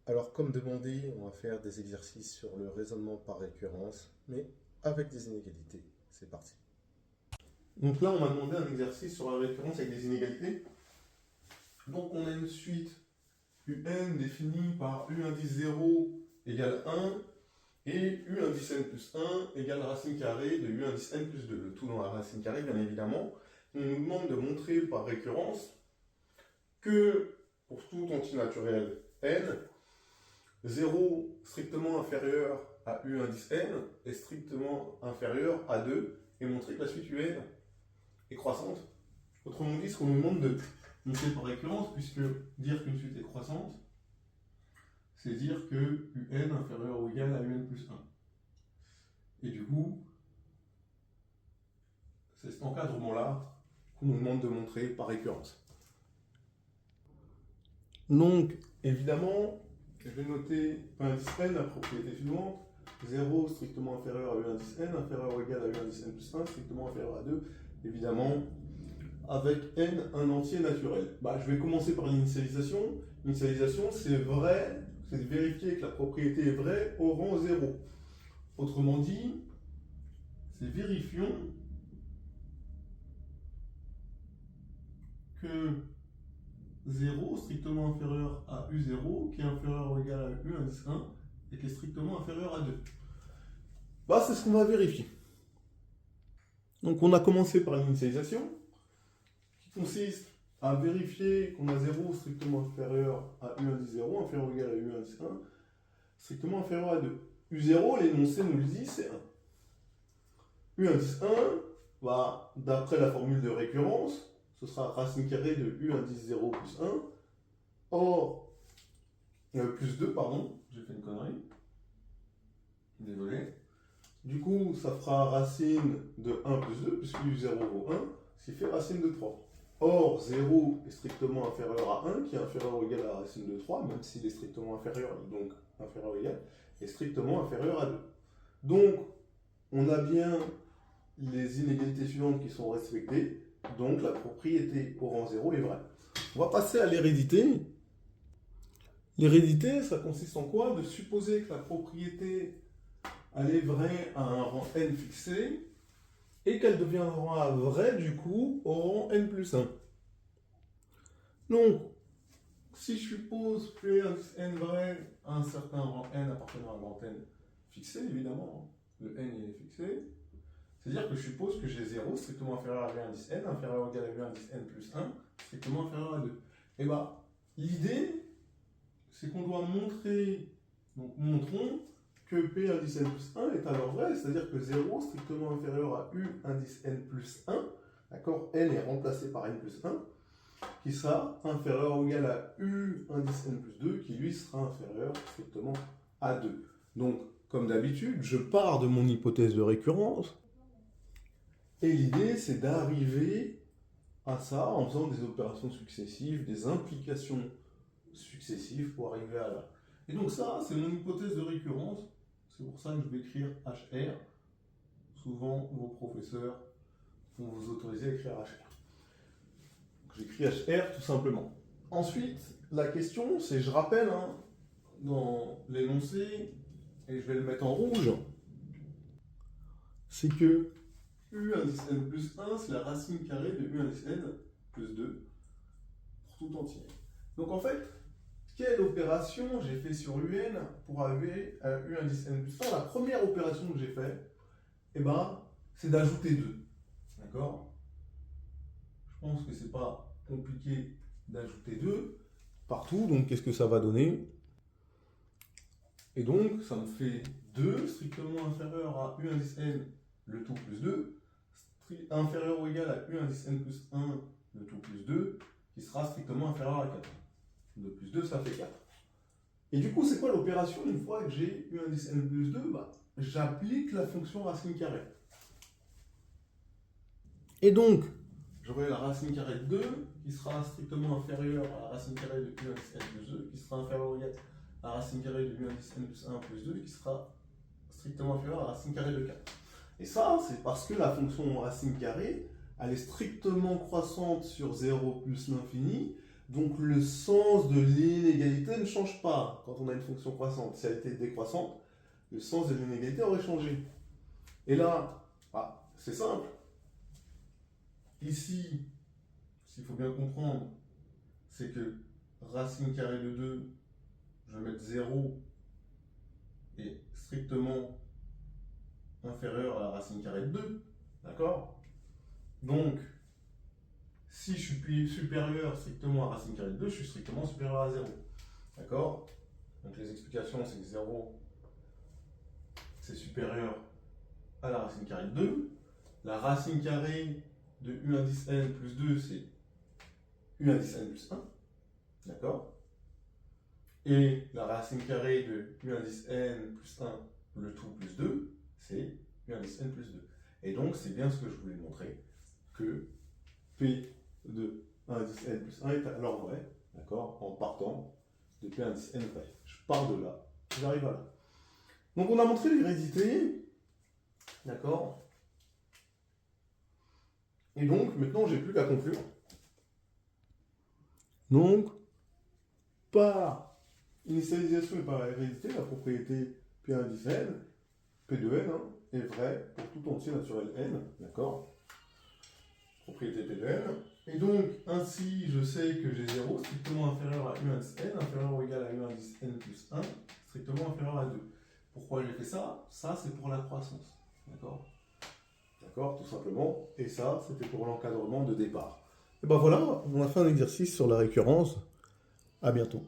Alors, comme demandé, on va faire des exercices sur le raisonnement par récurrence, mais avec des inégalités. C'est parti. Donc là, on m'a demandé un exercice sur la récurrence avec des inégalités. Donc, on a une suite UN définie par U indice 0 égale 1 et U indice n plus 1 égale racine carrée de U indice n plus 2. Le tout dans la racine carrée, bien évidemment. On nous demande de montrer par récurrence que pour tout antinaturel n, 0 strictement inférieur à U indice n est strictement inférieur à 2 et montrer que la suite UN est croissante. Autrement dit, ce qu'on nous demande de montrer par récurrence, puisque dire qu'une suite est croissante, c'est dire que UN inférieur ou égal à UN plus 1. Et du coup, c'est cet encadrement-là qu'on nous demande de montrer par récurrence. Donc, évidemment, je vais noter U indice n, la propriété suivante. 0 strictement inférieur à U indice n, inférieur ou égal à U indice n plus 1, strictement inférieur à 2. Évidemment, avec n un entier naturel. Je vais commencer par l'initialisation. L'initialisation, c'est vrai, c'est de vérifier que la propriété est vraie au rang 0. Autrement dit, c'est vérifions que 0 strictement inférieur à U0 qui est inférieur ou égal à U indice 1 et qui est strictement inférieur à 2. C'est ce qu'on va vérifier. Donc on a commencé par l'initialisation qui consiste à vérifier qu'on a 0 strictement inférieur à U indice 0, inférieur ou égal à U indice 1, strictement inférieur à 2. U0, l'énoncé nous le dit, c'est 1. U indice 1, d'après la formule de récurrence, ce sera racine carrée de U indice 0 plus 1. Or, plus 2, pardon, j'ai fait une connerie. Désolé. Du coup, ça fera racine de 1 plus 2, puisque U0 vaut 1, ce qui fait racine de 3. Or, 0 est strictement inférieur à 1, qui est inférieur ou égal à la racine de 3, même s'il est strictement inférieur, donc inférieur ou égal, est strictement inférieur à 2. Donc, on a bien les inégalités suivantes qui sont respectées, donc la propriété au rang 0 est vraie. On va passer à l'hérédité. L'hérédité, ça consiste en quoi? De supposer que la propriété elle est vraie à un rang n fixé et qu'elle deviendra vraie du coup au rang n plus 1. Donc, si je suppose P indice n vrai à un certain rang n appartenant à un rang n fixé, évidemment, le n il est fixé, c'est-à-dire que je suppose que j'ai 0 strictement inférieur à V indice n, inférieur ou égal à V indice n plus 1, strictement inférieur à 2. Et l'idée, c'est qu'on doit montrer, donc montrons que P indice n plus 1 est alors vrai, c'est-à-dire que 0 strictement inférieur à U indice n plus 1, d'accord, n est remplacé par n plus 1, qui sera inférieur ou égal à U indice n plus 2, qui lui sera inférieur strictement à 2. Donc, comme d'habitude, je pars de mon hypothèse de récurrence, et l'idée c'est d'arriver à ça en faisant des opérations successives, des implications successives pour arriver à là. Et donc ça, c'est mon hypothèse de récurrence. C'est pour ça que je vais écrire HR. Souvent, vos professeurs vont vous autoriser à écrire HR. J'écris HR tout simplement. Ensuite, la question, c'est, je rappelle, dans l'énoncé, et je vais le mettre en rouge, c'est que U indice n plus 1, c'est la racine carrée de U indice n plus 2 pour tout entier. Donc en fait, quelle opération j'ai fait sur UN pour arriver à U indice n plus 1? La première opération que j'ai faite, c'est d'ajouter 2. D'accord? Je pense que c'est pas compliqué d'ajouter 2 partout, donc qu'est-ce que ça va donner? Et donc, ça me fait 2 strictement inférieur à U indice n, le tout plus 2, inférieur ou égal à U indice n plus 1, le tout plus 2, qui sera strictement inférieur à 4. 2 plus 2, ça fait 4. Et du coup, c'est quoi l'opération une fois que j'ai U indice n plus 2? J'applique la fonction racine carrée. Et donc, j'aurai la racine carrée de 2, qui sera strictement inférieure à la racine carrée de U indice n plus 2, qui sera inférieure ou égal à la racine carrée de U indice n plus 1 plus 2, qui sera strictement inférieure à la racine carrée de 4. Et ça, c'est parce que la fonction racine carrée, elle est strictement croissante sur 0 plus l'infini, Donc le sens de l'inégalité ne change pas quand on a une fonction croissante. Si elle était décroissante, le sens de l'inégalité aurait changé. Et là, c'est simple. Ici, ce qu'il faut bien comprendre, c'est que racine carrée de 2, je vais mettre 0 est strictement inférieur à la racine carrée de 2. D'accord? Donc, si je suis supérieur strictement à racine carrée de 2, je suis strictement supérieur à 0. D'accord? Donc les explications, c'est que 0, c'est supérieur à la racine carrée de 2. La racine carrée de u indice n plus 2, c'est u indice n plus 1. D'accord? Et la racine carrée de u indice n plus 1, le tout plus 2, c'est u indice n plus 2. Et donc, c'est bien ce que je voulais montrer, que p de 1 indice n plus 1 est alors vrai, d'accord, en partant de p indice n vrai. Je pars de là, j'arrive à là. Donc, on a montré l'hérédité, d'accord. Et donc, maintenant, j'ai plus qu'à conclure. Donc, par initialisation et par hérédité, la propriété P indice n, P de n, est vraie pour tout entier naturel n, d'accord? Propriété P de n. Et donc, ainsi, je sais que j'ai 0 strictement inférieur à u indice n, inférieur ou égal à u indice n plus 1, strictement inférieur à 2. Pourquoi j'ai fait ça? Ça, c'est pour la croissance, d'accord? D'accord, tout simplement. Et ça, c'était pour l'encadrement de départ. Et ben voilà, on a fait un exercice sur la récurrence. À bientôt.